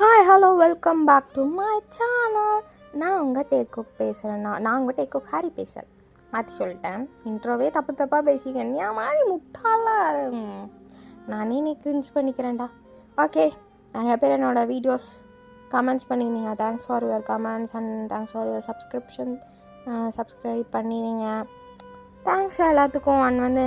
Hi hello welcome back to my channel. நான் உங்கள் டேக்குக் பேசுகிறேன். நான் உங்கள் டேக்குக் ஹாரி பேசுகிறேன். மாற்றி சொல்லிட்டேன். இன்ட்ரோவே தப்பாக பேசிக்கேன். ஏன் மாதிரி முட்டாளாக நானே நீ கிரிஞ்ச் பண்ணிக்கிறேன்டா. ஓகே, நிறைய பேர் என்னோடய வீடியோஸ் கமெண்ட்ஸ் பண்ணியிருந்தீங்க. Thanks for your comments and thanks for your subscribe பண்ணிடுங்க. தேங்க்ஸ் எல்லாத்துக்கும். அண்ட்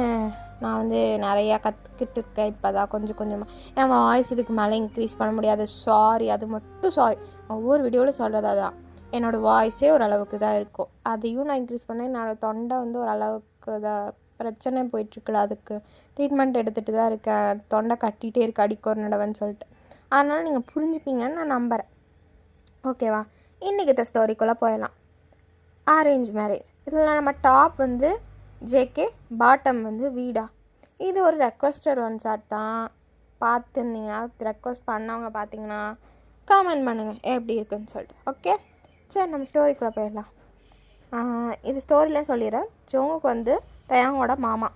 நான் நிறையா கற்றுக்கிட்டு இருக்கேன். இப்போ தான் கொஞ்சமாக என் வாய்ஸ் இதுக்கு மேலே இன்க்ரீஸ் பண்ண முடியாது. சாரி, அது மட்டும் சாரி. ஒவ்வொரு வீடியோவில் சொல்கிறது அதான். என்னோடய வாய்ஸே ஓரளவுக்கு தான் இருக்கும். அதையும் நான் இன்க்ரீஸ் பண்ணேன். என்னோடய தொண்டை ஓரளவுக்கு தான் பிரச்சனை போயிட்டுருக்குல, அதுக்கு ட்ரீட்மெண்ட் எடுத்துகிட்டு தான் இருக்கேன். தொண்டை கட்டிகிட்டே இருக்கு அடிக்க ஒரு நடவைன்னு சொல்லிட்டு. அதனால் நீங்கள் புரிஞ்சுப்பீங்கன்னு நான் நம்புகிறேன். ஓகேவா? இன்றைக்கி இந்த ஸ்டோரிக்குள்ளே போயிடலாம். Arrange marriage. இதில் நம்ம டாப் ஜேகே, பாட்டம் வீடா. இது ஒரு ரெக்வஸ்டட் ஒன் ஷாட் தான். பார்த்துருந்தீங்கன்னா, ரெக்வஸ்ட் பண்ணவங்க பார்த்தீங்கன்னா கமெண்ட் பண்ணுங்கள் எப்படி இருக்குன்னு சொல்லிட்டு. ஓகே, சரி நம்ம ஸ்டோரிக்குள்ளே போயிடலாம். இது ஸ்டோரியில் சொல்லிடுறேன். ஜோங்குக்கு தயாங்கோட மாமா.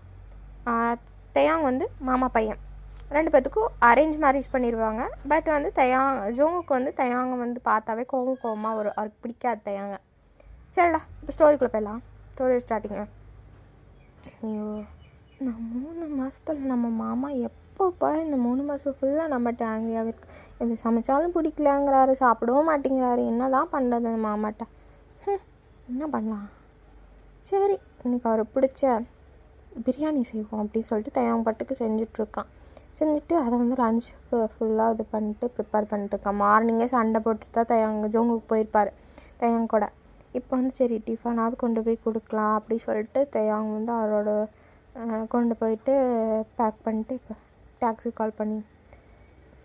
தயாங் மாமா பையன். ரெண்டு பேத்துக்கும் அரேஞ்ச் மேரேஜ் பண்ணிடுவாங்க. பட் ஜோங்குக்கு தயாங்க பார்த்தாவே கோவமாக வரும். அவருக்கு பிடிக்காது தயாங்க. சரிடா, இப்போ ஸ்டோரிக்குள்ளே போயிடலாம். ஸ்டோரி ஸ்டார்டிங்க. ஐயோ, இந்த 3 மாதத்தில் நம்ம மாமா எப்போப்பா இந்த 3 மாதம் ஃபுல்லாக நம்மகிட்ட ஆங்கிரியாகவே இருக்கு. எது சமைச்சாலும் பிடிக்கலங்கிறாரு, சாப்பிடவும் மாட்டேங்கிறாரு. என்ன தான் பண்ணுறது அந்த மாமாட்ட? என்ன பண்ணலாம்? சரி, இன்றைக்கி அவரை பிடிச்ச பிரியாணி செய்வோம் அப்படின்னு சொல்லிட்டு தயாங்க பாட்டுக்கு செஞ்சிட்ருக்கான். செஞ்சுட்டு அதை லஞ்சுக்கு ஃபுல்லாக இது பண்ணிட்டு ப்ரிப்பேர் பண்ணிட்டுருக்கான். மார்னிங்கே சண்டை போட்டுட்டு தான் ஜோங்குக்கு போயிருப்பார் தயாங்க கூட. இப்போ சரி டிஃபனாவது கொண்டு போய் கொடுக்கலாம் அப்படி சொல்லிட்டு தயாங்க அவரோட கொண்டு போயிட்டு பேக் பண்ணிட்டு இப்போ டாக்ஸி கால் பண்ணி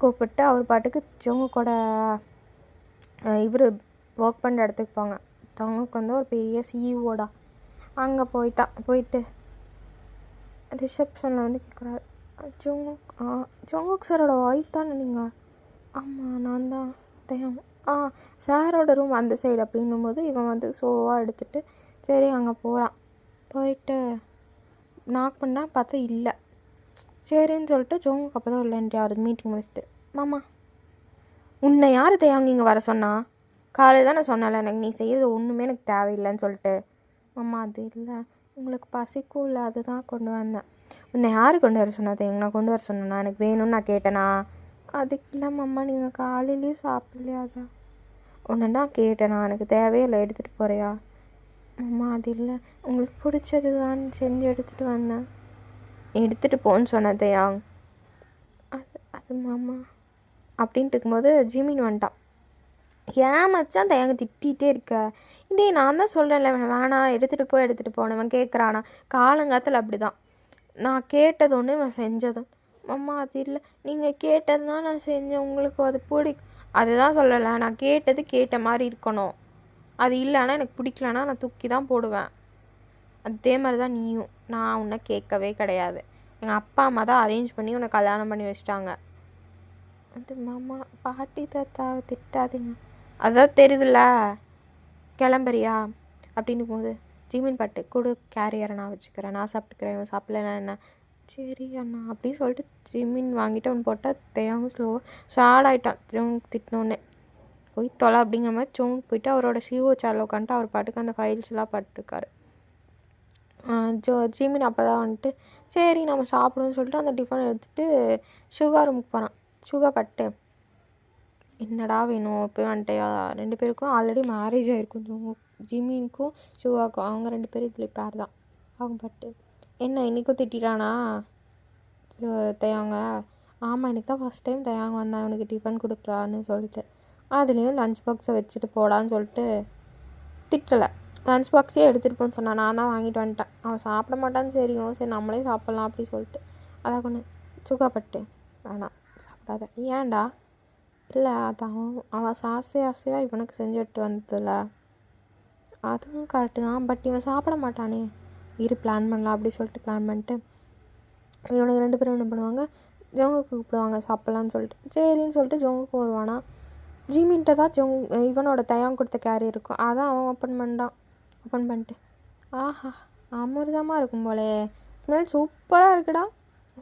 கூப்பிட்டு அவர் பாட்டுக்கு ஜோங்கு கூட இவர் ஒர்க் பண்ணுற இடத்துக்கு போங்க. தவங்களுக்கு ஒரு பெரிய சிஇஓடா. அங்கே போயிட்டு ரிசப்ஷனில் கேட்குறாரு, ஜோங்குக் சாரோட ஒய்ஃப் தானே நீங்கள்? ஆமாம், நான் தான் தயாங்க. சாரோட ரூம் அந்த சைடு அப்படின்னும்போது இவன் சோலோவாக எடுத்துகிட்டு சரி அங்கே போகிறான். போயிட்டு நாக் பண்ணால் பார்த்தா இல்லை. சரின்னு சொல்லிட்டு ஜோங்குக்கு அப்போ தான் இல்லைன்ட்டு அவர் மீட்டிங் முடிச்சுட்டு, மாமா உன்னை யார் தயாங்க இங்கே வர சொன்னா? காலையில் தான் நான் சொன்னல எனக்கு நீ செய்கிறது ஒன்றுமே எனக்கு தேவையில்லைன்னு சொல்லிட்டு. மாமா அது இல்லை, உங்களுக்கு பசிக்கும் இல்லை, அதுதான் கொண்டு வந்தேன். உன்னை யார் கொண்டு வர சொன்னா தயாங்க? நான் கொண்டு வர சொன்னேன்னா? எனக்கு வேணும்னு நான் கேட்டேனா? அதுக்கு இல்லை மாமா, நீங்கள் காலையிலேயும் சாப்பிட்லையா? அதான் ஒன்று தான் கேட்டேனா? எனக்கு தேவையில்லை, எடுத்துகிட்டு போகிறியா? அம்மா அது இல்லை, உங்களுக்கு பிடிச்சது தான் செஞ்சு எடுத்துகிட்டு வந்தேன். எடுத்துகிட்டு போன்னு சொன்னதையா? அது மாமா அப்படின்ட்டு இருக்கும்போது ஜிமின் வந்துட்டான். ஏன் மச்சான் தயாங்க திட்டிகிட்டே இருக்க? இதே நான் தான் சொல்கிறேன்ல வேணாம் எடுத்துகிட்டு போனவன் கேட்குறானா? காலங்காத்தில் அப்படி தான். நான் கேட்டது ஒன்று இவன் செஞ்சதும். அம்மா அது இல்லை, நீங்கள் கேட்டது தான் நான் செஞ்சேன், உங்களுக்கு அது பிடிக்கும். அதுதான் சொல்லலை, நான் கேட்டது கேட்ட மாதிரி இருக்கணும். அது இல்லைன்னா எனக்கு பிடிக்கலன்னா நான் தூக்கி தான் போடுவேன். அதே மாதிரி தான் நீயும். நான் உன்னை கேட்கவே கிடையாது. எங்கள் அப்பா அம்மா தான் அரேஞ்ச் பண்ணி உன்னை கல்யாணம் பண்ணி வச்சிட்டாங்க. அது மாமா பாட்டி தாத்தாவை திட்டாதீங்க. அதான் தெரியுதுல்ல, கிளம்புறியா அப்படின்னு போது ஜிமின் பாட்டு கொடு, கேரியரை நான் வச்சுக்கிறேன், நான் சாப்பிட்டுக்கிறேன், இவன் சாப்பிட்லன்னா என்ன? சரி அண்ணா அப்படின்னு சொல்லிட்டு ஜிமின் வாங்கிட்டு அவன் போட்டால் தேங்க ஸ்லோவாக ஷார்ட் ஆகிட்டான். ஜோங்கு திட்டினோடனே போய் தொலை அப்படிங்கிற மாதிரி ஜோங்கு போயிட்டு அவரோட சிஓ சேரில் உட்காந்துட்டு அவர் பாட்டுக்கு அந்த ஃபைல்ஸ்லாம் பட்டுருக்காரு. ஜிமின் அப்போ தான் சரி நம்ம சாப்பிடுவோம்னு சொல்லிட்டு அந்த டிஃபன் எடுத்துகிட்டு சுகா ரூமுக்கு போகிறான். சுகா பட்டு என்னடா வேணும் இப்போ வந்துட்டியா? 2 பேருக்கும் ஆல்ரெடி மேரேஜ் ஆகிருக்கும். ஜிமினுக்கும் சுகாவுக்கும், அவங்க 2 பேரும் இதில் பேர் தான். அவங்க பட்டு என்ன இன்றைக்கும் திட்டானா தயாங்க? ஆமாம், எனக்கு தான் ஃபஸ்ட் டைம் தயாங்க வந்தான் அவனுக்கு டிஃபன் கொடுக்கலான்னு சொல்லிட்டு. அதுலேயும் லஞ்ச் பாக்ஸை வச்சுட்டு போடான்னு சொல்லிட்டு திட்டலை. லஞ்ச் பாக்ஸே எடுத்துகிட்டு போன்னு சொன்னான். நான் தான் வாங்கிட்டு வந்துட்டேன். அவன் சாப்பிட மாட்டான்னு தெரியும், சரி நம்மளே சாப்பிட்லாம் அப்படி சொல்லிட்டு அதான் கொண்டு சுகாப்பட்டு வேணாம் சாப்பிடாத. ஏன்டா? இல்லை அது அவன் ஆசையாக இவனுக்கு செஞ்சுட்டு வந்ததில்ல. அதுவும் கரெக்டு தான், பட் இவன் சாப்பிட மாட்டானே. இரு பிளான் பண்ணலாம் அப்படி சொல்லிட்டு பிளான் பண்ணிட்டு இவனுக்கு 2 பேரும் என்ன பண்ணுவாங்க, ஜோங்குக்கு கூப்பிடுவாங்க சாப்பிட்லான்னு சொல்லிட்டு. சரின்னு சொல்லிட்டு ஜோங்குக்கு வருவானா. ஜிமின்ட்ட தான் இவனோட தயாங்க கொடுத்த கேரியர் இருக்கும். அதான் அவன் ஓப்பன் பண்ணிட்டு ஆஹா அமிர்தமாக இருக்கும் போலே, ஸ்மெல் சூப்பராக இருக்குடா,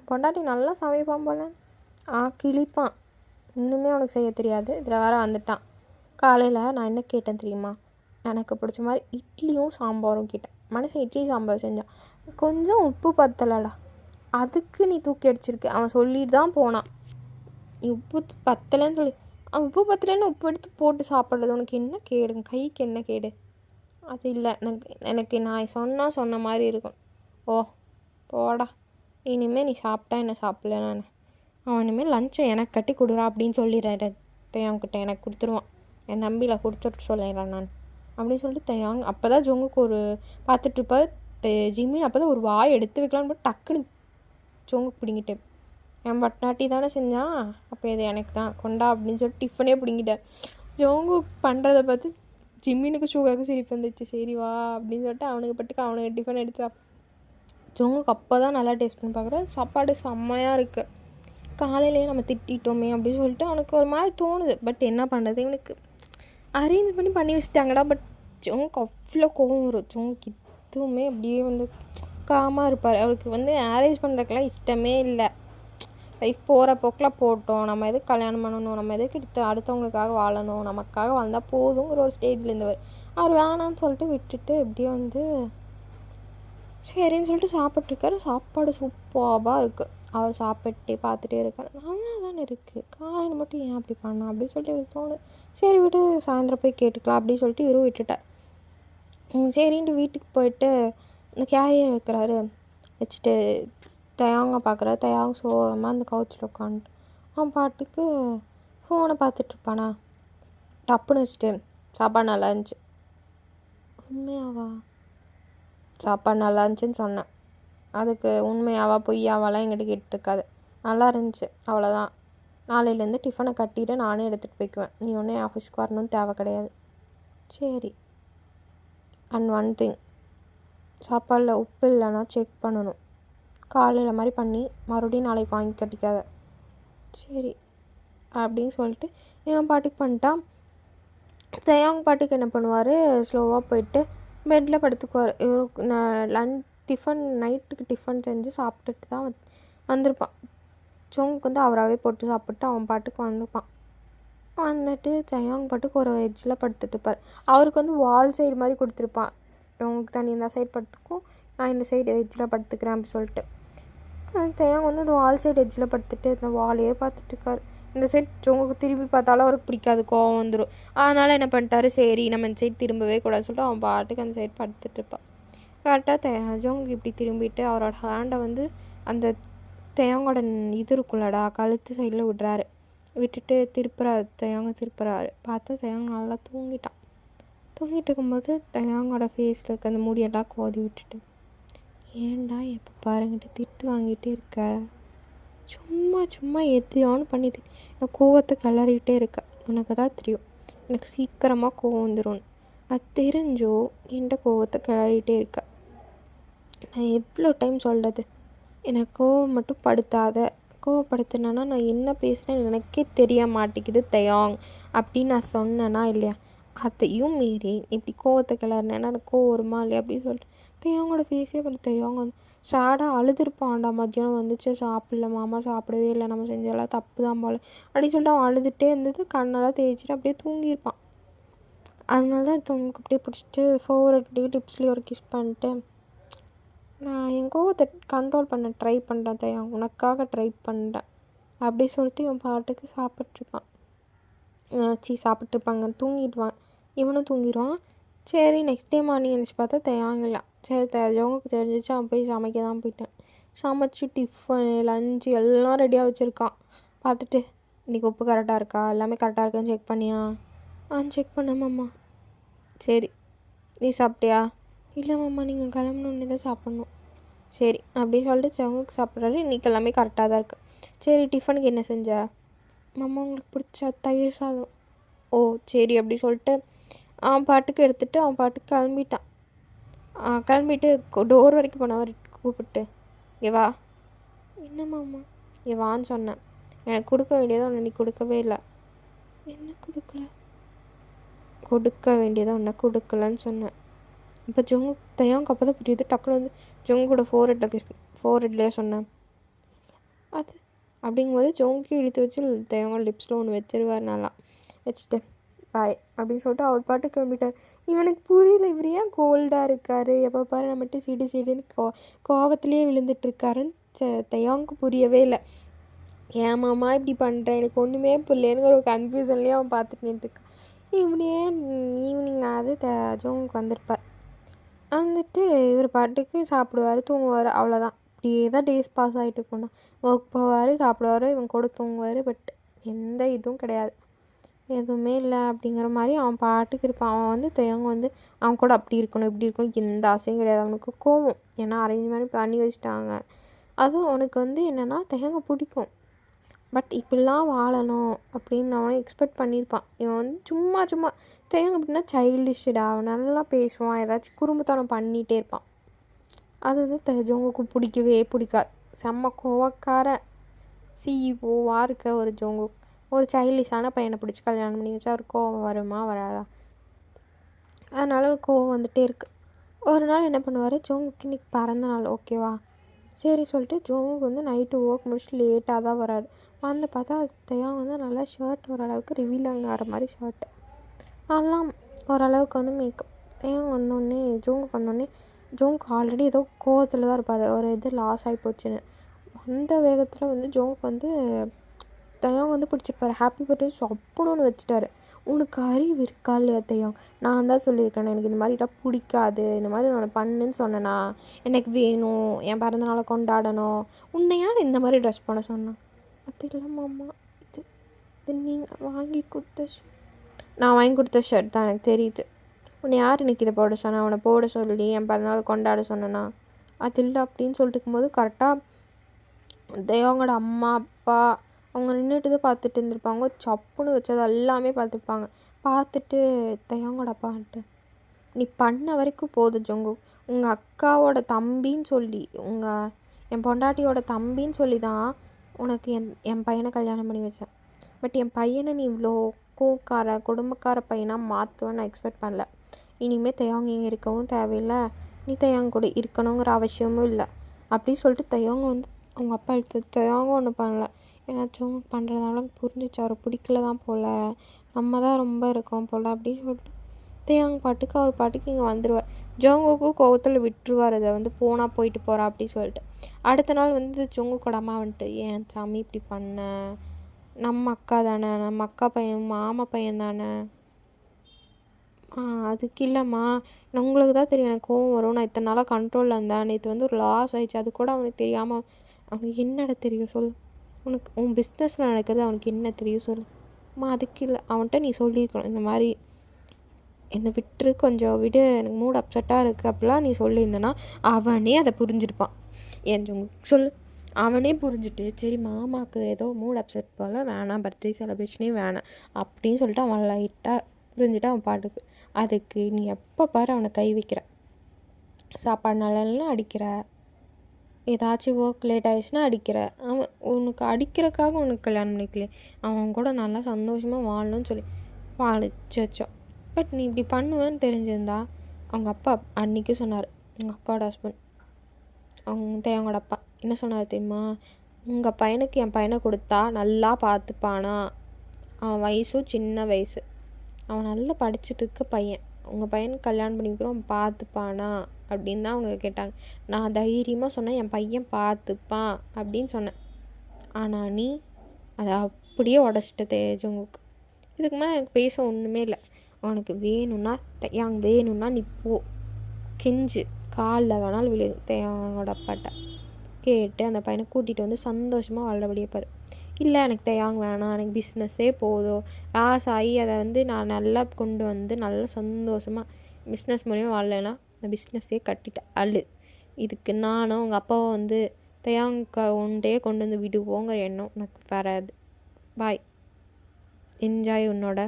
பொண்டாட்டி நல்லா சமைப்பான் போல. கிழிப்பான். இன்னுமே அவனுக்கு செய்ய தெரியாது. இதில் வேறு வந்துட்டான். காலையில் நான் என்ன கேட்டேன் தெரியுமா? எனக்கு பிடிச்ச மாதிரி இட்லியும் சாம்பாரும் கேட்டேன். மனுஷன் இட்லி சாம்பார் செஞ்சான். கொஞ்சம் உப்பு பத்தலைடா, அதுக்கு நீ தூக்கி அடிச்சிருக்கு. அவன் சொல்லிட்டு தான் போனான், நீ உப்பு பத்தலைன்னு சொல்லி. அவன் உப்பு பத்தலைன்னு உப்பு எடுத்து போட்டு சாப்பிட்றது உனக்கு என்ன கேடுங்க? கைக்கு என்ன கேடு? அது இல்லை, எனக்கு நான் சொன்ன மாதிரி இருக்கும். ஓ போடா, இனிமேல் நீ சாப்பிட்டா என்ன சாப்பிடல நான். அவன் இனிமேல் லஞ்சை எனக்கு கட்டி கொடுறா அப்படின்னு சொல்லிடுறேன். தேயாங்கிட்ட எனக்கு கொடுத்துருவான். என் தம்பியில் கொடுத்துட்டு சொல்லிடுறேன் நான் அப்படின்னு சொல்லிட்டு தேயாங் அப்போ தான் ஜோங்குக்கு ஒரு பார்த்துட்ருப்பார். ஜிம்மி அப்போ தான் ஒரு வாய் எடுத்து வைக்கலான்னு போட்டு டக்குன்னு ஜோங்குக்கு பிடிங்கிட்டேன். என் பட்னாட்டி தானே செஞ்சான், அப்போ இது எனக்கு தான் கொண்டா அப்படின்னு சொல்லிட்டு டிஃபனே பிடிங்கிட்டேன். ஜோங்கு பண்ணுறதை பார்த்து ஜிம்மினுக்கு சுகருக்கு சிரிப்பு வந்துச்சு. சரி வா அப்படின்னு சொல்லிட்டு அவனுக்கு டிஃபன் எடுத்து ஜோங்குக்கு அப்போ தான் நல்லா டேஸ்ட் பண்ணி பார்க்குறேன். சாப்பாடு செம்மையாக இருக்குது. காலையிலேயே நம்ம திட்டோமே அப்படின்னு சொல்லிட்டு அவனுக்கு ஒரு மாதிரி தோணுது. பட் என்ன பண்ணுறது, இவனுக்கு அரேஞ்ச் பண்ணி வச்சுட்டாங்கடா. பட் ஜோங்குக்கு அவ்வளோ கோவம் வரும். ஜோங்குக்கு எதுவுமே அப்படியே காமாக இருப்பார். அவருக்கு அரேஞ்ச் பண்ணுறதுக்கெல்லாம் இஷ்டமே இல்லை. லைஃப் போகிற போக்கில் போட்டோம், நம்ம எதுக்கு கல்யாணம் பண்ணணும், நம்ம எதுக்கு அடுத்தவங்களுக்காக வாழணும், நமக்காக வாழ்ந்தால் போதுங்கிற ஒரு ஸ்டேஜில் இருந்தவர். அவர் வேணான்னு சொல்லிட்டு விட்டுட்டு இப்படியே சரின்னு சொல்லிட்டு சாப்பிட்ருக்காரு. சாப்பாடு சூப்பராக இருக்குது. அவர் சாப்பிட்டே பார்த்துட்டே இருக்கார். நல்லா தானே இருக்குது, காலையில் மட்டும் ஏன் அப்படி பண்ணா அப்படின்னு சொல்லிட்டு இவருக்கு தோணும். சரி விட்டு சாயந்தரம் போய் கேட்டுக்கலாம் அப்படின்னு சொல்லிட்டு இவரும் விட்டுட்டார். சரின்ட்டு வீட்டுக்கு போயிட்டு இந்த கேரியர் வைக்கிறாரு. வச்சுட்டு தயாங்க பார்க்குறாரு. தயாங்க சோகமாக அந்த கவுச்சில் உட்காந்துட்டு அவன் பாட்டுக்கு ஃபோனை பார்த்துட்ருப்பானா. டப்புன்னு வச்சுட்டு சாப்பாடு நல்லா இருந்துச்சு. உண்மையாவா? சாப்பாடு நல்லா இருந்துச்சுன்னு சொன்னேன். அதுக்கு உண்மையாவா பொய்யாவாலாம் என்கிட்ட கேட்டுருக்காது. நல்லா இருந்துச்சு அவ்வளோதான். நாளையிலேருந்து டிஃபனை கட்டிட்டு நானே எடுத்துகிட்டு போய்க்குவேன். நீ ஒன்றே ஆஃபீஸ்க்கு வரணும்னு தேவை கிடையாது. சரி. அண்ட் ஒன் திங், சாப்பாடில் உப்பு இல்லைன்னா செக் பண்ணணும். காலையில் மாதிரி பண்ணி மறுபடியும் நாளைக்கு வாங்கி கட்டிக்காத. சரி அப்படின்னு சொல்லிட்டு என் பாட்டுக்கு பண்ணிட்டான். தயாங்க பாட்டுக்கு என்ன பண்ணுவார், ஸ்லோவாக போயிட்டு பெட்டில் படுத்துக்குவார். இவருக்கு நைட்டுக்கு டிஃபன் செஞ்சு சாப்பிட்டுட்டு தான் வந்திருப்பான். ஜோங்குக்கு அவராகவே போட்டு சாப்பிட்டு அவன் பாட்டுக்கு வந்துப்பான். வந்துட்டு தயாங்க பாட்டுக்கு ஒரு எட்ஜில் படுத்துட்டுருப்பார். அவருக்கு வால் சைடு மாதிரி கொடுத்துருப்பான். ஜோங்குக்கு தான் நீ இந்த சைடு படுத்துக்கும், நான் இந்த சைடு எட்ஜில் படுத்துக்கிறேன் அப்படி சொல்லிட்டு. தயாங்க அந்த வால் சைடு எட்ஜில் படுத்துட்டு இந்த வாலையே பார்த்துட்ருக்காரு. இந்த சைட் ஜோங்குக்கு திரும்பி பார்த்தாலும் அவருக்கு பிடிக்காது, கோவம் வந்துடும். அதனால் என்ன பண்ணிட்டாரு, சரி நம்ம இந்த சைடு திரும்பவே கூடாதுன்னு சொல்லிட்டு அவன் பாட்டுக்கு அந்த சைடு படுத்துட்ருப்பான். கரெக்டாக ஜோங்கு இப்படி திரும்பிட்டு அவரோட ஹேண்டை அந்த தேங்கோட இது இருக்குல்லடா கழுத்து சைடில் விடுறாரு. விட்டுட்டு திருப்புறாரு. பார்த்தா தேங்க நல்லா தூங்கிட்டு இருக்கும்போது தேங்கோட ஃபேஸில் இருக்க அந்த முடியெல்லாம் கோதி விட்டுட்டு, ஏன்டா எப்போ பாருங்கிட்டு திட்டு வாங்கிட்டே இருக்க, சும்மா எதையானு பண்ணிட்டு எனக்கு கோவத்தை கிளறிக்கிட்டே இருக்க. உனக்கு தான் தெரியும் எனக்கு சீக்கிரமாக கோவம் வந்துடும். அது தெரிஞ்சோ என்கிட்ட கோவத்தை கிளறிக்கிட்டே இருக்க. நான் எவ்வளோ டைம் சொல்கிறது, எனக்கு கோவம் மட்டும் படுத்தாத. கோவப்படுத்தினா நான் என்ன பேசுகிறேன்னு எனக்கே தெரிய மாட்டேங்குது தயாங் அப்படின்னு நான் சொன்னேன்னா இல்லையா? அதையும் மீறி இப்படி கோவத்தை கிளறினேன்னா எனக்கு கோவம் வருமா இல்லையா அப்படின்னு சொல்லிட்டு தயாங்கோட ஃபேஸே தயாங்க ஷேடாக அழுதுருப்பான்டா. மத்தியானம் வந்துச்சு, சாப்பிடல மாமா, சாப்பிடவே இல்லை, நம்ம செஞ்செல்லாம் தப்பு தான் போல அப்படின்னு சொல்லிட்டு அவன் அழுதுகிட்டே இருந்தது. கண்ணெல்லாம் தேய்ச்சிட்டு அப்படியே தூங்கியிருப்பான். அதனால தான் தூங்க அப்படியே பிடிச்சிட்டு ஃபோர்ஹெட்லேயும் டிப்ஸ்லேயும் ஒரு கிஸ் பண்ணிட்டு, நான் என் கோவத்தை கண்ட்ரோல் பண்ண ட்ரை பண்ணுறேன் தயா, உனக்காக ட்ரை பண்ணுறேன் அப்படி சொல்லிட்டு இவன் பாட்டுக்கு சாப்பிட்ருப்பாங்க. தூங்கிடுவான், இவனும் தூங்கிடுவான். சரி நெக்ஸ்ட் டே மார்னிங் எழுந்திரிச்சு பார்த்தா தயாங்கலாம். சரி ஜோங்குக்கு தெரிஞ்சிச்சு. அவன் போய் சமைக்க தான் போயிட்டான். சமைச்சு டிஃபனு லஞ்சு எல்லாம் ரெடியாக வச்சுருக்கான். பார்த்துட்டு இன்றைக்கி உப்பு கரெக்டாக இருக்கா, எல்லாமே கரெக்டாக இருக்கான்னு செக் பண்ணியா? செக் பண்ணமாம்மா. சரி நீ சாப்பிட்டியா? இல்லை மாமா, நீங்கள் கிளம்பணுன்னே தான் சாப்பிட்ணும். சரி அப்படி சொல்லிட்டு ஜோங்குக்கு சாப்பிட்றாரு. இன்றைக்கி எல்லாமே கரெக்டாக தான் இருக்குது. சரி டிஃபனுக்கு என்ன செஞ்ச? மாமா உங்களுக்கு பிடிச்ச தயிர் சாதம். ஓ சரி அப்படி சொல்லிட்டு அவன் பாட்டுக்கு எடுத்துகிட்டு அவன் பாட்டுக்கு கிளம்பிட்டான். கிளம்பிட்டு டோர் வரைக்கும் போனவர் கூப்பிட்டு, இங்கே வா. என்னம்மாம்மா? இங்கே வான்னு சொன்னேன். எனக்கு கொடுக்க வேண்டியதை ஒன்று நீ கொடுக்கவே இல்லை. என்ன கொடுக்கல? கொடுக்க வேண்டியதை ஒன்று கொடுக்கலன்னு சொன்னேன். இப்போ தயாங்க அப்போ தான் புரியுது. டக்குன்னு ஜொங்கோட ஃபோர்ஹெட்லேயே சொன்னேன். அது அப்படிங்கும்போது ஜோங்கு இழுத்து வச்சு தேவங்க லிப்ஸில் ஒன்று வச்சிருவார் நல்லா வச்சுட்டு பாய் அப்படின்னு சொல்லிட்டு அவர் பாட்டு கிளம்பிட்டார். இவனுக்கு புரியல, இவர் ஏன் கோல்டாக இருக்கார், எப்போ பாரு நம்மகிட்ட சிடு சிடுன்னு கோவத்திலே விழுந்துட்டுருக்காருன்னு தயாங்க்கு புரியவே இல்லை. ஏன் மாமா இப்படி பண்ணுறேன், எனக்கு ஒன்றுமே புரியலங்கிற ஒரு கன்ஃபியூஷன்லேயே அவன் பார்த்துட்டு நின்றுருக்கான். இப்படியே ஈவினிங் ஆகுது, ஜோங்குக்கு வந்திருப்பார். வந்துட்டு இவர் பாட்டுக்கு சாப்பிடுவார், தூங்குவார், அவ்வளோதான். இப்படியே தான் டேஸ் பாஸ் ஆகிட்டு இருக்கணும். ஒர்க் போவார், சாப்பிடுவார், இவன் கூட தூங்குவார். பட் எந்த இதுவும் கிடையாது, எதுவுமே இல்லை அப்படிங்கிற மாதிரி அவன் பாட்டுக்கு இருப்பான். அவன் வந்து தேவங்க வந்து அவன் கூட அப்படி இருக்கணும் இப்படி இருக்கணும் எந்த ஆசையும் கிடையாது. அவனுக்கு கோவம், ஏன்னா அரேஞ்ச் மாதிரி பண்ணி வச்சுட்டாங்க. அதுவும் அவனுக்கு வந்து என்னென்னா தேவங்க பிடிக்கும், பட் இப்படிலாம் வாழணும் அப்படின்னு அவன் எக்ஸ்பெக்ட் பண்ணியிருப்பான். இவன் வந்து சும்மா சும்மா தேவங்க அப்படின்னா சைல்டிஷ்டா, அவன் நல்லா பேசுவான், ஏதாச்சும் குறும்புத்தனம் பண்ணிகிட்டே இருப்பான். அது வந்து ஜோங்குக்கு பிடிக்கவே பிடிக்காது. செம்ம கோவக்கார சிஇஓவாக இருக்க ஒரு ஜோங்கு ஒரு சைல்டிஷான பையனை பிடிச்சி கல்யாணம் பண்ணி வச்சா அவருக்கு கோவம் வருமா வராதா? அதனால் ஒரு கோவம் வந்துகிட்டே இருக்குது. ஒரு நாள் என்ன பண்ணுவார், ஜோங்குக்கு இன்றைக்கி பிறந்த நாள் ஓகேவா, சரி சொல்லிட்டு ஜோங்குக்கு வந்து நைட்டு ஒர்க் முடிச்சுட்டு லேட்டாக தான் வராரு. வந்து பார்த்தா தேவன் வந்து நல்லா ஷர்ட் ஓரளவுக்கு ரிவீல் ஆகிற மாதிரி ஷர்ட்டு, அதெல்லாம் ஓரளவுக்கு வந்து மேக்கப். தேவன் வந்தோடனே ஜோங்குக்கு வந்தோடனே ஜோங்குக்கு ஆல்ரெடி ஏதோ கோவத்தில் தான் இருப்பார், ஒரு இது லாஸ் ஆகி போச்சுன்னு. அந்த வேகத்தில் வந்து ஜோங்குக்கு வந்து தயாங் வந்து பிடிச்சிருப்பாரு. ஹாப்பி பர்த்டே சப்புன்னு ஒன்று வச்சுட்டாரு. உனக்கு அறிவு இருக்கா இல்லையா தயாங், நான் தான் சொல்லியிருக்கேன் எனக்கு இந்த மாதிரிலாம் பிடிக்காது, இந்த மாதிரி நான் பண்ணுன்னு சொன்னேன்னா, எனக்கு வேணும், என் பிறந்தநாளை கொண்டாடணும், உன்னை யார் இந்த மாதிரி ட்ரெஸ் பண்ண சொன்னான்? அது இல்லை மாமா, இது இது நீங்கள் வாங்கி கொடுத்த ஷர்ட், நான் வாங்கி கொடுத்த ஷர்ட் தான், எனக்கு தெரியுது. உன்னை யார் இன்னைக்கு இதை போட சொன்னா, அவனை போட சொல்லி என் பிறந்தநாள் கொண்டாட சொன்னேன்னா? அது இல்லை அப்படின்னு சொல்லிட்டு இருக்கும்போது கரெக்டாக தேவங்களோட அம்மா அப்பா அவங்க நின்றுட்டு தான் பார்த்துட்டு இருந்திருப்பாங்க. சப்புன்னு வச்சது எல்லாமே பார்த்துருப்பாங்க. பார்த்துட்டு தேவங்களோட அப்பான்ட்டு, நீ பண்ண வரைக்கும் போதும் ஜோங்கு, உங்கள் அக்காவோட தம்பின்னு சொல்லி என் பொண்டாட்டியோட தம்பின்னு சொல்லி தான் உனக்கு என் பையனை கல்யாணம் பண்ணி வச்சேன். பட் என் பையனை நீ இவ்வளோ குடும்பக்கார பையனாக மாற்றுவேன்னு நான் எக்ஸ்பெக்ட் பண்ணல. இனிமேல் தயாங்க இங்கே இருக்கவும் தேவையில்லை, நீ தயாங்க கூட இருக்கணுங்கிற அவசியமும் இல்லை அப்படின்னு சொல்லிட்டு தயாங்க வந்து அவங்க அப்பா எடுத்து தயாங்க ஒன்றும் பண்ணல. ஏன்னாச்சும் பண்ணுறதால புரிஞ்சிச்சு, அவரை பிடிக்கல தான் போல், நம்ம தான் ரொம்ப இருக்கோம் போல் அப்படின்னு சொல்லிட்டு தேயாங் பாட்டுக்கு அவர் பாட்டுக்கு இங்கே வந்துடுவார். ஜோங்குக்கும் கோவத்தில் விட்டுருவார், அதை வந்து போனால் போயிட்டு போகிறா அப்படின்னு சொல்லிட்டு. அடுத்த நாள் வந்து ஜோங்குக்கோட அம்மா வந்துட்டு, ஏன் சாமி இப்படி பண்ண, நம்ம அக்கா தானே, நம்ம அக்கா பையன் மாமா பையன் தானே. அதுக்கு இல்லைம்மா, உங்களுக்கு தான் தெரியும் எனக்கு கோவம் வரும், நான் இத்தனை நாளாக கண்ட்ரோலில் இருந்தேன், நேற்று வந்து ஒரு லாஸ் ஆயிடுச்சு, அது கூட அவனுக்கு தெரியாமல், அவனுக்கு என்னடா தெரியும் சொல்லு, உனக்கு உன் பிஸ்னஸில் நடக்கிறது அவனுக்கு என்ன தெரியும் சொல்லு. அம்மா அதுக்கு இல்லை, அவன்கிட்ட நீ சொல்லியிருக்கணும் இந்த மாதிரி என்னை விட்டுரு, கொஞ்சம் விடு, எனக்கு மூட் அப்செட்டாக இருக்குது அப்படிலாம் நீ சொல்லியிருந்தேன்னா அவனே அதை புரிஞ்சுருப்பான். ஏன் சொல்லு, அவனே புரிஞ்சுட்டு சரி மாமாவுக்கு ஏதோ மூட் அப்செட் போல், வேணாம் பர்த்டே செலிப்ரேஷனே வேணாம் அப்படின்னு சொல்லிட்டு அவன் லைட்டாக புரிஞ்சுட்டு அவன் பாட்டுக்கு. அதுக்கு நீ எப்போ பாரு அவனை கை வைக்கிற, சாப்பாடு நல்லா அடிக்கிற, ஏதாச்சும் ஒர்க் லேட் ஆகிடுச்சுன்னா அடிக்கிற, அவன் உனக்கு அடிக்கிறக்காக உனக்கு கல்யாணம் பண்ணிக்கலையே, அவன் கூட நல்லா சந்தோஷமாக வாழணும்னு சொல்லி வாழிச்சு வச்சோம். பட் நீ இப்படி பண்ணுவேன்னு தெரிஞ்சிருந்தா, அவங்க அப்பா அன்றைக்கி சொன்னார், எங்கள் அக்காவோட ஹஸ்பண்ட் அவங்களோட அப்பா என்ன சொன்னார் தெரியுமா, உங்கள் பையனுக்கு என் பையனை கொடுத்தா நல்லா பார்த்துப்பானா, அவன் வயசும் சின்ன வயசு, அவன் நல்லா படிச்சுட்டு இருக்க பையன், உங்கள் பையனுக்கு கல்யாணம் பண்ணிக்கிறோம் அவன் பார்த்துப்பானா அப்படின்னு தான் அவங்க கேட்டாங்க. நான் தைரியமாக சொன்னேன் என் பையன் பார்த்துப்பான் அப்படின்னு சொன்னேன். ஆனால் நீ அதை அப்படியே உடச்சிட்ட தேஜங்களுக்கு. இதுக்கு மேலே எனக்கு பேச ஒன்றுமே இல்லை. அவனுக்கு வேணும்னா வேணும்னா நீ போ, கெஞ்சு காலில் வேணாலும் விழு, தேயாங்கோட அப்பாட்ட கேட்டு அந்த பையனை கூட்டிகிட்டு வந்து சந்தோஷமாக வாழ்றபடியே பாரு. இல்லை எனக்கு தேயாங்க வேணாம், எனக்கு பிஸ்னஸே போதும், லாஸ் ஆகி அதை வந்து நான் நல்லா கொண்டு வந்து நல்லா சந்தோஷமாக பிஸ்னஸ் மூலியமாக வாழலைன்னா அந்த பிஸ்னஸே கட்டிட்டு அழு. இதுக்கு நானும் உங்கள் அப்பாவும் வந்து தேயாங்க ஒன்றே கொண்டு வந்து விடுவோங்கிற எண்ணம் உனக்கு வராது. பாய், என்ஜாய் உன்னோட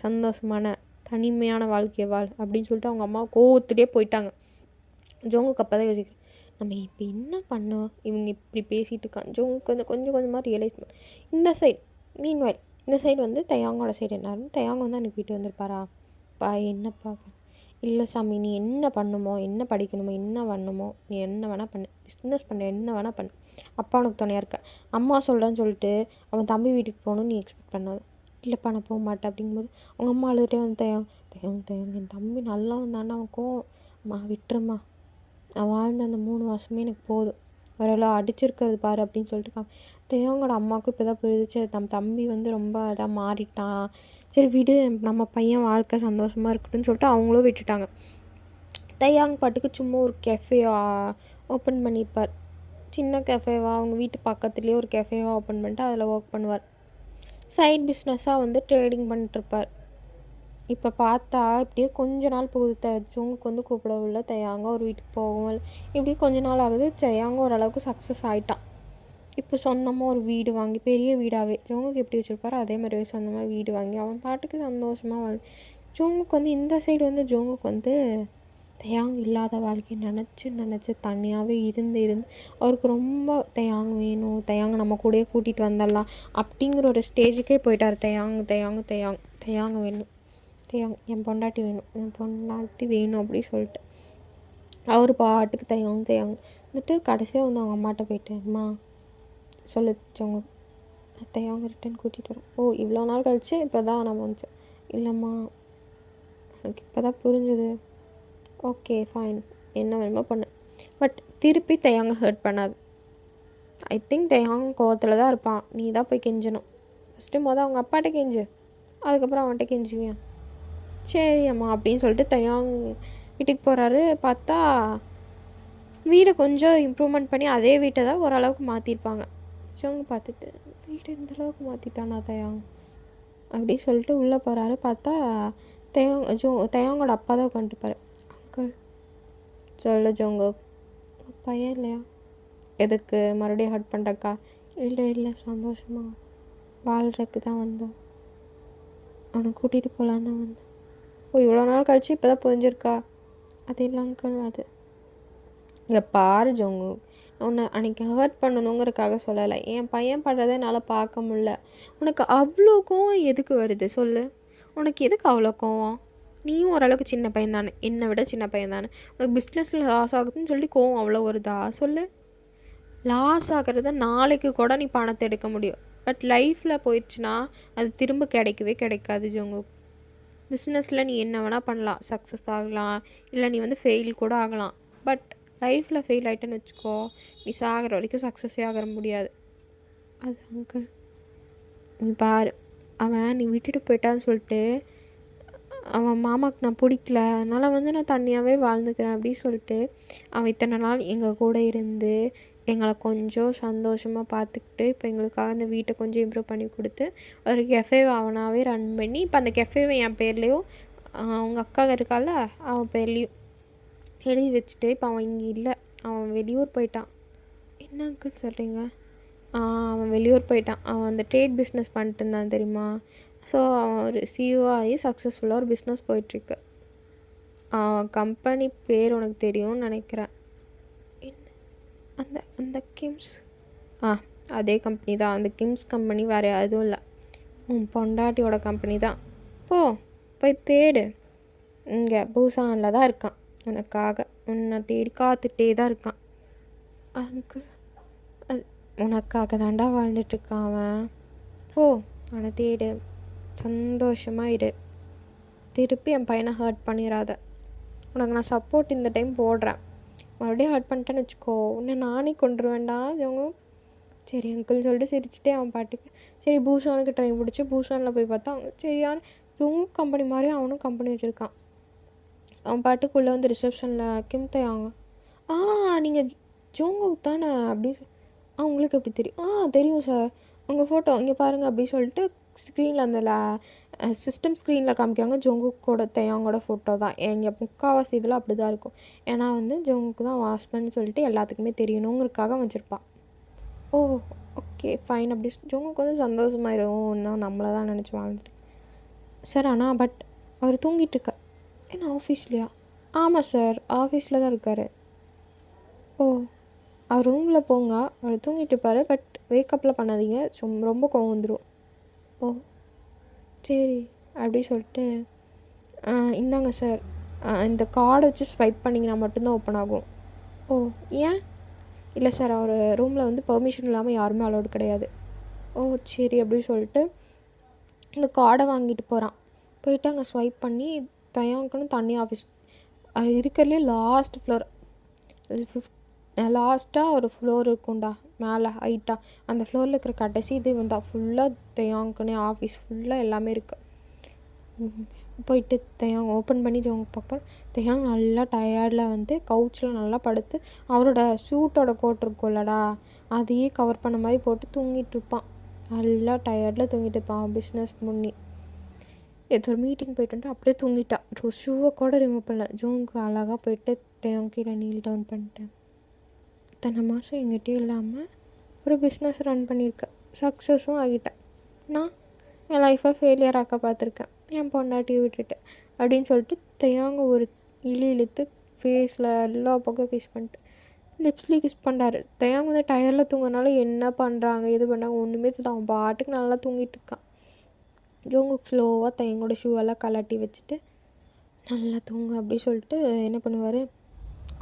சந்தோஷமான தனிமையான வாழ்க்கையை வாழ் அப்படின்னு சொல்லிட்டு அவங்க அம்மா கோவத்துலேயே போயிட்டாங்க. ஜோங்குக்கு அப்போ தான் யோசிக்கிறேன், நம்ம இப்போ என்ன பண்ணுவோம், இவங்க இப்படி பேசிகிட்டு இருக்காங்க. ஜோங்குக்கு கொஞ்சம் கொஞ்சமாக ரியலைஸ் பண்ண. இந்த சைடு மீன்வைல் இந்த சைடு வந்து தயாங்கோட சைடு என்னாருன்னு தயாங்க வந்து எனக்கு வீட்டு வந்திருப்பாரா, பா என்னப்பா இல்லை சாமி நீ என்ன பண்ணுமோ, என்ன படிக்கணுமோ, என்ன பண்ணணுமோ, நீ என்ன வேணால் பண்ணு, பிஸ்னஸ் பண்ண என்ன வேணால் பண்ணு, அப்பா உனக்கு துணையாக இருக்க. அம்மா சொல்கிறேன்னு சொல்லிட்டு அவன் தம்பி வீட்டுக்கு போகணுன்னு நீ எக்ஸ்பெக்ட் பண்ணாது. இல்லைப்பா நான் போக மாட்டேன் அப்படிங்கும்போது அவங்க அம்மா அழுதுகிட்டே வந்து தயங்க என் தம்பி நல்லா வந்தான்னா அவன் கோவம், அம்மா விட்டுருமா, நான் வாழ்ந்த அந்த 3 மாதமே எனக்கு போதும், அவரெல்லாம் அடிச்சிருக்கிறது பாரு அப்படின்னு சொல்லிட்டு தேவங்களோட அம்மாவுக்கும் இப்போ தான் போயிடுச்சு. தம்பி வந்து ரொம்ப இதாக மாறிட்டான், சரி விடு நம்ம பையன் வாழ்க்கை சந்தோஷமாக இருக்கட்டும்னு சொல்லிட்டு அவங்களும் விட்டுட்டாங்க. தையாங் பாட்டுக்கு சும்மா ஒரு கெஃபேவா ஓப்பன் பண்ணியிருப்பார். சின்ன கெஃபேவா, அவங்க வீட்டு பக்கத்துலேயே ஒரு கெஃபேவா ஓப்பன் பண்ணிட்டு அதில் ஒர்க் பண்ணுவார். சைட் பிஸ்னஸாக வந்து ட்ரேடிங் பண்ணிட்டுருப்பார். இப்போ பார்த்தா இப்படியே கொஞ்ச நாள் போகுது. ஜோங்குக்கு வந்து கூப்பிடவும் இல்லை, தையாங்க ஒரு வீட்டுக்கு போகவும் இல்லை. இப்படியே கொஞ்ச நாள் ஆகுது. தையாங்க ஓரளவுக்கு சக்ஸஸ் ஆகிட்டான். இப்போ சொந்தமாக ஒரு வீடு வாங்கி, பெரிய வீடாகவே ஜோங்குக்கு எப்படி வச்சுருப்பாரோ அதே மாதிரியே சொந்தமாக வீடு வாங்கி அவன் பாட்டுக்கு சந்தோஷமாக ஜோங்குக்கு வந்து இந்த சைடு வந்து ஜோங்குக்கு வந்து தையாங் இல்லாத வாழ்க்கையை நினச்சி தனியாகவே இருந்து அவருக்கு ரொம்ப தையாங் வேணும், தையாங்க நம்ம கூடயே கூட்டிகிட்டு வந்துடலாம் அப்படிங்கிற ஒரு ஸ்டேஜுக்கே போயிட்டார். தையாங்க வேணும், என் பொண்டாட்டி வேணும் அப்படி சொல்லிட்டு அவர் பாட்டுக்கு தையாங்க வந்துட்டு கடைசியாக வந்து அவங்க அம்மாட்ட போயிட்டு, அம்மா சொல்லிச்சவங்க தையாங்க ரிட்டன் கூட்டிகிட்டு வரோம். ஓ இவ்வளோ நாள் கழிச்சு இப்போ தான் நம்ம வந்துச்சோம். இல்லைம்மா எனக்கு இப்போ தான் புரிஞ்சுது, ஓகே ஃபைன் என்ன வேணுமோ பண்ணு, பட் திருப்பி தையாங்க ஹர்ட் பண்ணாது. ஐ திங்க் தையாங்க கோவத்தில் தான் இருப்பான், நீ தான் போய் கெஞ்சணும். ஃபஸ்ட்டு அவங்க அப்பாட்ட கெஞ்சு, அதுக்கப்புறம் அவன்கிட்ட கெஞ்சுவியான். சரி அம்மா அப்படின்னு சொல்லிட்டு தையாங் வீட்டுக்கு போகிறாரு. பார்த்தா வீடை கொஞ்சம் இம்ப்ரூவ்மெண்ட் பண்ணி அதே வீட்டை தான் ஓரளவுக்கு மாற்றிருப்பாங்க. அவங்க பார்த்துட்டு வீடு இந்தளவுக்கு மாற்றிட்டானா தையாங் அப்படி சொல்லிட்டு உள்ளே போகிறாரு. பார்த்தா தையாங்கோட அப்பா தான் உட்காந்துருப்பாரு. அங்கிள் சொல்லு ஜோங்கோ, பையன் இல்லையா, எதுக்கு மறுபடியும் ஹர்ட் பண்ணுறக்கா? இல்லை சந்தோஷமாக வாழ்கிறதுக்கு தான் வந்தோம், அவனை கூட்டிகிட்டு போகலான் தான் வந்தேன். ஓ இவ்வளோ நாள் கழிச்சு இப்போ தான் புரிஞ்சிருக்கா? அது இல்லை அங்கிள், அது இங்கே பாரு ஜோங்கு, உன்னை அன்றைக்கி ஹர்ட் பண்ணணுங்கிறதுக்காக சொல்லலை, என் பையன் படுறதை என்னால் பார்க்க முடில. உனக்கு அவ்வளோ கோவம் எதுக்கு வருது சொல்லு, உனக்கு எதுக்கு அவ்வளோ கோவம்? நீயும் ஓரளவுக்கு சின்ன பையன் தானே, என்னை விட சின்ன பையன் தானே, உனக்கு பிஸ்னஸில் லாஸ் ஆகுதுன்னு சொல்லி கோவம் அவ்வளோ வருதா சொல்லு? லாஸ் ஆகிறத நாளைக்கு கூட நீ பணத்தை எடுக்க முடியும், பட் லைஃப்பில் போயிடுச்சுன்னா அது திரும்ப கிடைக்காது ஜோங்கு. பிஸ்னஸில் நீ என்ன வேணால் பண்ணலாம், சக்ஸஸ் ஆகலாம், இல்லை நீ வந்து ஃபெயில் கூட ஆகலாம், பட் லைஃப்பில் ஃபெயில் ஆகிட்டேன்னு வச்சுக்கோ, நீ சாகிற வரைக்கும் சக்ஸஸே ஆக முடியாது. அது அங்கிள் நீ பாரு, அவன் நீ விட்டுட்டு போயிட்டான்னு சொல்லிட்டு அவன் மாமாவுக்கு நான் பிடிக்கல, அதனால் வந்து நான் தனியாகவே வாழ்ந்துக்கிறேன் அப்படின்னு சொல்லிட்டு அவன் இத்தனை நாள் எங்கள் கூட இருந்து எங்களை கொஞ்சம் சந்தோஷமாக பார்த்துக்கிட்டு இப்போ எங்களுக்காக அந்த வீட்டை கொஞ்சம் இம்ப்ரூவ் பண்ணி கொடுத்து ஒரு கெஃபேவை அவனாகவே ரன் பண்ணி இப்போ அந்த கெஃபேவை என் பேர்லேயும் அவங்க அக்கா இருக்கால அவன் பேர்லேயும் எழுதி வச்சுட்டு இப்போ அவன் இங்கே இல்லை, அவன் வெளியூர் போயிட்டான். என்ன அங்கிள் சொல்கிறீங்க? அவன் வெளியூர் போயிட்டான். அவன் அந்த ட்ரேட் பிஸ்னஸ் பண்ணிட்டு இருந்தான் தெரியுமா? ஸோ அவன் ஒரு சிஇஓ ஆகி சக்ஸஸ்ஃபுல்லாக ஒரு பிஸ்னஸ் போயிட்டுருக்கு. கம்பெனி பேர் உனக்கு தெரியும்னு நினைக்கிறேன். என்ன அந்த அந்த கிம்ஸ்? அதே கம்பெனி தான். அந்த கிம்ஸ் கம்பெனி வேறு எதுவும் இல்லை, உன் பொண்டாட்டியோட கம்பெனி தான். போய் தேடு, இங்கே பூசானில் தான் இருக்கான், உனக்காக உன்னை தேடி காத்துட்டே தான் இருக்கான். அங்கிள் அது உனக்காக தாண்டா வாழ்ந்துட்டுருக்கான் அவன். அவனை தேடு, சந்தோஷமாக இரு, திருப்பி என் பையனை ஹர்ட் பண்ணிடாத. உனக்கு நான் சப்போர்ட் இந்த டைம் போடுறேன், மறுபடியும் ஹர்ட் பண்ணிட்டேன்னு வச்சுக்கோ உன்னை நானே கொண்டுருவேண்டா ஜோங்க. சரி அங்கிள் சொல்லிட்டு சிரிச்சுட்டே அவன் பாட்டுக்கு சரி பூஷானுக்கு ட்ரெயின் பிடிச்சி பூஷானில் போய் பார்த்தா சரியான ஜோங்க கம்பெனி மாதிரி அவனும் கம்பெனி வச்சுருக்கான். அவன் பாட்டுக்குள்ளே வந்து ரிசப்ஷனில் கிம் தையாங்க, நீங்கள் ஜோங்கோ தானே அப்படி உங்களுக்கு எப்படி தெரியும்? தெரியும் சார், உங்கள் ஃபோட்டோ இங்கே பாருங்கள் அப்படி சொல்லிட்டு ஸ்க்ரீனில் அந்த சிஸ்டம் ஸ்க்ரீனில் காமிக்கிறாங்க. ஜோங்குக்கோட தையாங்கோட ஃபோட்டோ தான். எங்கள் முக்கால்வாசி இதில் அப்படி தான் இருக்கும். ஏன்னா வந்து ஜோங்குக்கு தான் வாஷ்மன்னு சொல்லிட்டு எல்லாத்துக்குமே தெரியணுங்கிறதுக்காக வச்சுருப்பான். ஓகே ஃபைன் அப்படி ஜோங்குக்கு வந்து சந்தோஷமாயிரும், இன்னும் நம்மளை தான் நினச்சி வாழ்ந்துட்டு சார். ஆனால் பட் அவர் தூங்கிட்டு என்ன ஆஃபீஸ்லையா? ஆமாம் சார், ஆஃபீஸில் தான் இருக்கார். அவர் ரூமில் போங்க, அவர் தூங்கிட்டு இருப்பார், பட் வேக்கப்பில் பண்ணாதீங்க, ரொம்ப கோவம் வந்துடும். சரி அப்படி சொல்லிட்டு இந்தாங்க சார் இந்த கார்டை வச்சு ஸ்வைப் பண்ணிங்கன்னா மட்டும்தான் ஓப்பன் ஆகும். ஓ ஏன்? இல்லை சார், அவர் ரூமில் வந்து பெர்மிஷன் இல்லாமல் யாருமே அலோடு கிடையாது. ஓ சரி அப்படின்னு சொல்லிட்டு இந்த கார்டை வாங்கிட்டு போகிறான். போயிட்டு அங்கே ஸ்வைப் பண்ணி தயாங்குன்னு தண்ணி ஆஃபீஸ் அது இருக்கிறதுலே லாஸ்ட் ஃப்ளோர், லாஸ்ட்டாக ஒரு ஃப்ளோர் இருக்கும்டா மேலே ஹைட்டாக, அந்த ஃப்ளோரில் இருக்கிற கடைசி இது வந்தால் ஃபுல்லாக தயாங்குனே ஆஃபீஸ் ஃபுல்லாக எல்லாமே இருக்குது. போயிட்டு தயாங் ஓப்பன் பண்ணி ஜோங் பார்ப்போம். தயாங் நல்லா டயர்டில் வந்து கவுச்சில் நல்லா படுத்து அவரோட சூட்டோட கோட் இருக்கும்லடா அதையே கவர் பண்ண மாதிரி போட்டு தூங்கிட்டு இருப்பான். நல்லா டயர்டில் தூங்கிட்டு இருப்பான். பிஸ்னஸ் முன்னி ஏதோ ஒரு மீட்டிங் போயிட்டு வந்துட்டு அப்படியே தூங்கிட்டான். ஷூவை கூட ரிமூவ் பண்ணல. ஜோங்க்கு அழகாக போயிட்டு தயாங் கீழே நீல் டவுன் பண்ணிட்டேன். இத்தனை மாதம் எங்கிட்டயும் இல்லாமல் ஒரு பிஸ்னஸ் ரன் பண்ணியிருக்கேன், சக்ஸஸும் ஆகிட்டேன். நான் என் லைஃப்பை ஃபெயிலியர் ஆக்க பார்த்துருக்கேன் என் பொண்டாட்டியை விட்டுட்டு அப்படின்னு சொல்லிட்டு தயாங்க ஒரு இழுத்து ஃபேஸில் எல்லா பக்கம் கிஸ் பண்ணிட்டு லிப்ஸ்லேயும் கிஸ் பண்ணுறாரு. தயாங்க வந்து டயரில் தூங்குறதுனால என்ன பண்ணுறாங்க எது பண்ணுறாங்க ஒன்றுமே தெரியல. அவன் பாட்டுக்கு நல்லா தூங்கிட்டு இருக்கான். ஜோங்குக்கு ஸ்லோவாக தயங்கோட ஷூவெல்லாம் கலட்டி வச்சுட்டு நல்லா தூங்க அப்படி சொல்லிட்டு என்ன பண்ணுவார்,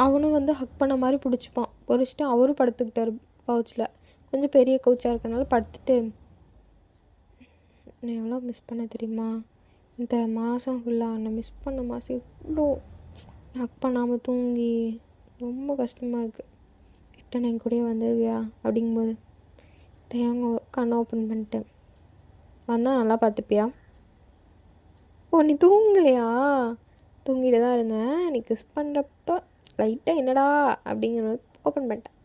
அவனும் வந்து ஹக் பண்ண மாதிரி பிடிச்சிப்பான். பிடிச்சிட்டு அவரும் படுத்துக்கிட்டார் கவுச்சில். கொஞ்சம் பெரிய கவுச்சாக இருக்கனால படுத்துட்டு நான் எவ்வளோ மிஸ் பண்ண தெரியுமா இந்த மாதம் ஃபுல்லாக, நான் மிஸ் பண்ண மாதம் இவ்வளோ ஹக் பண்ணாமல் தூங்கி ரொம்ப கஷ்டமாக இருக்குது. ரிட்டன் என் கூடயே வந்துடுவியா அப்படிங்கும்போது தேங்க கண்ணை ஓப்பன் பண்ணிட்டேன். வந்தால் நல்லா பார்த்துப்பியா? ஓ நீ தூங்கலையா? தூங்கிட்டு தான் இருந்தேன். நீ கிஸ் பண்ணுறப்ப லைட்டாக என்னடா அப்படிங்கிற ஓப்பன் பண்ணிட்டேன்.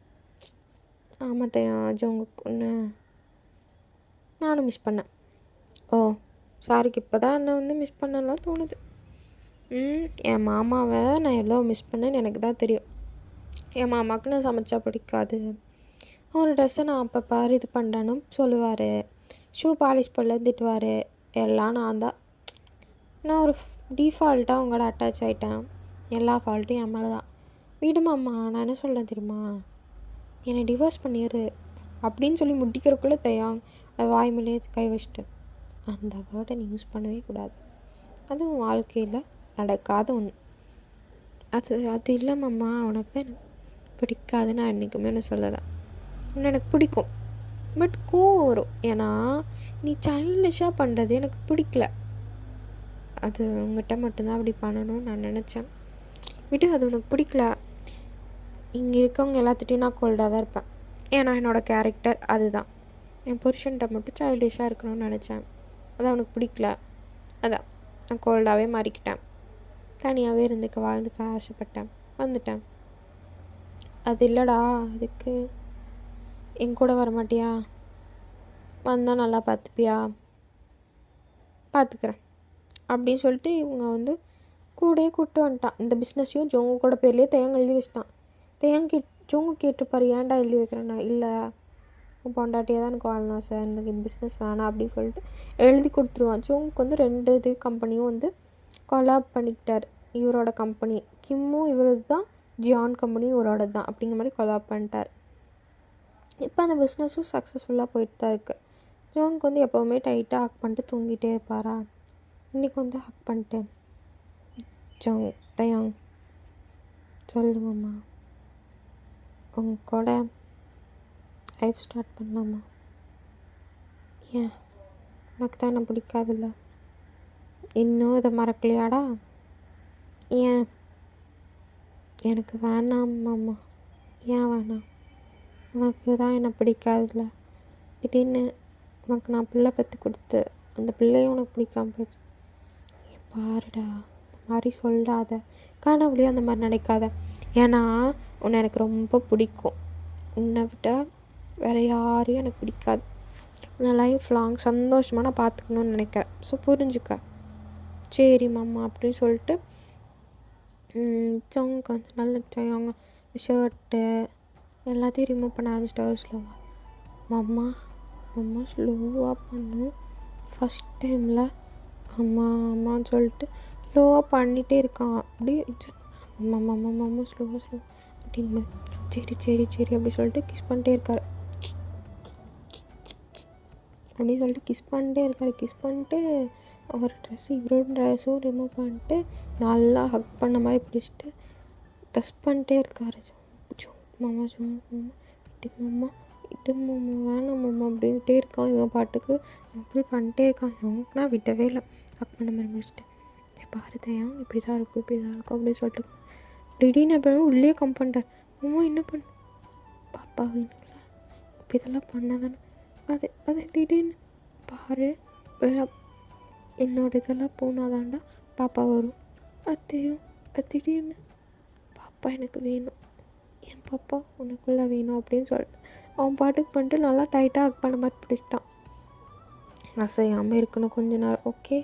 ஆமாம் தயா ஜோங்குக்கு ஒன்று நானும் மிஸ் பண்ணேன். ஓ சாரிக்கு இப்போ தான் என்ன வந்து மிஸ் பண்ணலாம் தோணுது. என் மாமாவை நான் எவ்வளோ மிஸ் பண்ணேன்னு எனக்கு தான் தெரியும். என் மாமாவுக்கு நான் சமைச்சா பிடிக்காது. ஒரு ட்ரெஸ்ஸை நான் அப்போ பாரு இது பண்ணுறேன்னு சொல்லுவார். ஷூ பாலிஷ் பண்ணல திட்டுவார். எல்லாம் நான் தான். நான் ஒரு டிஃபால்ட்டாக உங்களோட அட்டாச் ஆகிட்டேன். எல்லா ஃபால்ட்டும் என் மேலே தான். விடுமாம்மா, நான் என்ன சொல்கிறேன் தெரியுமா, என்னை டிவோர்ஸ் பண்ணிடு அப்படின்னு சொல்லி முடிக்கிறதுக்குள்ளே வாய் மேலே கை வச்சுட்டு அந்த வேர்டை நீ யூஸ் பண்ணவே கூடாது. அதுவும் வாழ்க்கையில் நடக்காத ஒன்று. அது இல்லைம்மா, உனக்கு தான் எனக்கு பிடிக்காதுன்னு நான் என்றைக்குமே நான் சொல்லலை. இன்னும் எனக்கு பிடிக்கும், பட் கோவம் வரும். ஏன்னா நீ சைல்டிஷாக பண்ணுறது எனக்கு பிடிக்கல. அது உங்கள்கிட்ட மட்டும்தான் அப்படி பண்ணணும்னு நான் நினச்சேன். விட்டு அது உனக்கு பிடிக்கல. இங்கே இருக்கவங்க எல்லாத்துட்டையும் நான் கோல்டாக தான் இருப்பேன். ஏன்னா என்னோடய கேரக்டர் அதுதான். என் புருஷன்கிட்ட மட்டும் சைல்டிஷாக இருக்கணும்னு நினச்சேன். அது அவனுக்கு பிடிக்கல. அதான் நான் கோல்டாகவே மாறிக்கிட்டேன். தனியாகவே வாழ்ந்துக்க ஆசைப்பட்டேன். வந்துட்டேன். அது இல்லைடா, அதுக்கு என் கூட வரமாட்டியா? வந்தால் நல்லா பார்த்துப்பியா? பார்த்துக்கிறேன் அப்படின்னு சொல்லிட்டு இவங்க வந்து கூடயே கூப்பிட்டு வந்துட்டான். இந்த பிஸ்னஸையும் ஜோங்கு கூட பேர்லேயே தேங்க எழுதி வச்சிட்டான். ஜோங்கு கேட்டுப்பாரு, ஏன்டா எழுதி வைக்கிறேன்னா, இல்லை உன் பொண்டாட்டியாக தான் எனக்கு வாழலாம் சார், இந்த பிஸ்னஸ் வேணாம் அப்படின்னு சொல்லிட்டு எழுதி கொடுத்துருவான். ஜோங்குக்கு வந்து 2 கம்பெனியும் வந்து கொலாப் பண்ணிக்கிட்டார். இவரோட கம்பெனி கிம்மும் இவரது தான், ஜியான் கம்பெனியும் இவரோட தான் அப்படிங்கிற மாதிரி கொலாப் பண்ணிட்டார். இப்போ அந்த பிஸ்னஸும் சக்ஸஸ்ஃபுல்லாக போயிட்டு தான் இருக்குது. ஜோங்குக்கு வந்து எப்போவுமே டைட்டாக ஹக் பண்ணிட்டு தூங்கிட்டே இருப்பாரா. இன்றைக்கி வந்து ஹக் பண்ணிட்டேன். ஜோங் தயாங் சொல்லுங்கம்மா, உங்க கூட லைஃப் ஸ்டார்ட் பண்ணலாமா? ஏன் உனக்கு தான் என்ன பிடிக்காதுல்ல? இன்னும் இதை மறக்கலையாடா? ஏன்? எனக்கு வேணாம்மாம்மா. ஏன் வேணாம்? உனக்கு தான் என்ன பிடிக்காதுல்ல. திடீர்னு உனக்கு நான் பிள்ளை பற்றி கொடுத்து அந்த பிள்ளையும் உனக்கு பிடிக்காம போயிடுச்சு. பாருடா, இந்த மாதிரி சொல்லாத, கனவுலையும் அந்த மாதிரி நினைக்காத. ஏன்னா உன்னை எனக்கு ரொம்ப பிடிக்கும். உன்னை விட்டால் வேறு யாரையும் எனக்கு பிடிக்காது. உன்னை லைஃப் லாங் சந்தோஷமாக நான் பார்த்துக்கணுன்னு நினைக்கிறேன். ஸோ புரிஞ்சுக்க. சரி மாமா அப்படின்னு சொல்லிட்டு ஜோங்க்கு வந்து நல்ல அவங்க ஷர்ட்டு எல்லாத்தையும் ரிமூவ் பண்ண ஆரம்பிச்சிட்டாரு ஸ்லோவாக. மாமா அம்மா ஸ்லோவாக பண்ணும் ஃபஸ்ட் டைமில் அம்மா அம்மான்னு சொல்லிட்டு ஸ்லோவாக பண்ணிகிட்டே இருக்கான். அப்படியே அம்மா அம்மா அம்மா அம்மா ஸ்லோவாக அப்படின்னு சரி சரி சரி அப்படி சொல்லிட்டு கிஸ் பண்ணிட்டே இருக்கார். அப்படின்னு சொல்லிட்டு கிஸ் பண்ணிட்டே இருக்கார். கிஸ் பண்ணிட்டு அவர் ட்ரெஸ் இவரோட ட்ரெஸ்ஸும் ரிமூவ் பண்ணிட்டு நல்லா ஹக் பண்ண மாதிரி பிடிச்சிட்டு டச் பண்ணிட்டே இருக்காரு. மாமா மாமா இட்டு மாமா வேணாம் மாமா அப்படின்ட்டே இருக்கான். இவன் பாட்டுக்கு அப்படி பண்ணிட்டே இருக்கான். இவனுக்குனா விடவே இல்லை. ஹக் பண்ண மாதிரி முடிச்சுட்டு பாரு தயம் இப்படி தான் இருக்கும் அப்படின்னு சொல்லிட்டு திடீர்னு எப்படின்னா உள்ளே கம் பண்ணிட்டார். மாமா என்ன பண்ண பாப்பா வேணும்ல இப்போ இதெல்லாம் பண்ணாதானே அது திடீர்னு பாரு என்னோட இதெல்லாம் போனாதான்டா பாப்பா வரும். அது தெரியும். அது திடீர்னு பாப்பா எனக்கு வேணும், என் பாப்பா உனக்குள்ளே வேணும் அப்படின்னு சொல்லிட்டு அவன் பாட்டுக்கு பண்ணிட்டு நல்லா டைட்டாக ஹக் பண்ண மாதிரி பிடிச்சிட்டான். அசையாமல் இருக்கணும் கொஞ்ச நேரம். ஓகே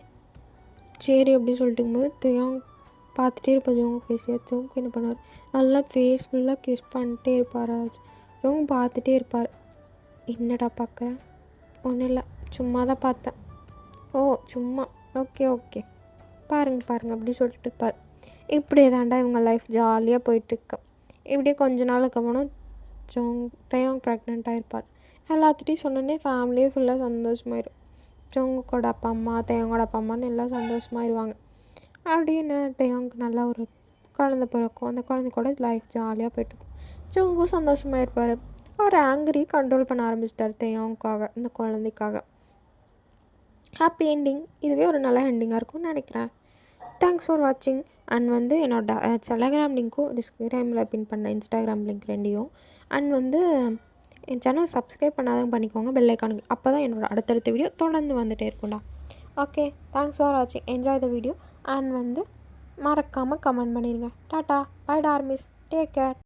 சரி அப்படின்னு சொல்லிட்டு இருக்கும்போது தேவங்க பார்த்துட்டே இருப்பார். ஜோங்க பேசியாச்சவங்க என்ன பண்ணுவார், நல்லா ஃபேஸ் ஃபுல்லாக கிஸ் பண்ணிட்டே இருப்பார். ஜோங்க பார்த்துட்டே இருப்பார். என்னடா பார்க்குறேன், ஒன்றும் இல்லை சும்மா தான் பார்த்தேன். ஓ சும்மா ஓகே பாருங்க அப்படி சொல்லிட்டு இருப்பார். இப்படியே தாண்டா இவங்க லைஃப் ஜாலியாக போயிட்டுருக்கு. இப்படியே கொஞ்ச நாளுக்கு அப்புறம் தேவங்க ப்ரெக்னென்ட் ஆகிருப்பார். எல்லாத்துட்டையும் சொன்னோன்னே ஃபேமிலியே ஃபுல்லாக சந்தோஷமாயிடும். ஜோங்கோட அப்பா அம்மா தேவங்கோட அப்பா அம்மான்னு எல்லாம் சந்தோஷமாயிருவாங்க. அப்படின்னு தேவங்க நல்லா ஒரு குழந்த பிறக்கும். அந்த குழந்தை கூட லைஃப் ஜாலியாக போயிட்டுருக்கும். ஜோங்கும் சந்தோஷமாக இருப்பார். அவர் ஆங்கரி கண்ட்ரோல் பண்ண ஆரம்பிச்சிட்டார் தேவங்காக, இந்த குழந்தைக்காக. Happy ending. இதுவே ஒரு நல்ல எண்டிங்காக இருக்கும்னு நினைக்கிறேன். தேங்க்ஸ் ஃபார் வாட்சிங். அண்ட் என்னோட டெலகிராம் லிங்க்கும் டிஸ்கிரைமில் பின் பண்ண இன்ஸ்டாகிராம் லிங்க் ரெண்டையும். அண்ட் என் சேனல் சப்ஸ்கிரைப் பண்ணாதான் பண்ணிக்கோங்க பெல் ஐக்கானுக்கு. அப்போ தான் என்னோடய அடுத்தடுத்த வீடியோ தொடர்ந்து வந்துகிட்டே இருக்கும்டா. ஓகே தேங்க்ஸ் ஃபார் வாட்சிங். Enjoy the video. அண்ட் மறக்காமல் கமெண்ட் பண்ணிடுங்க. டாட்டா பை டார்மிஸ். Take care.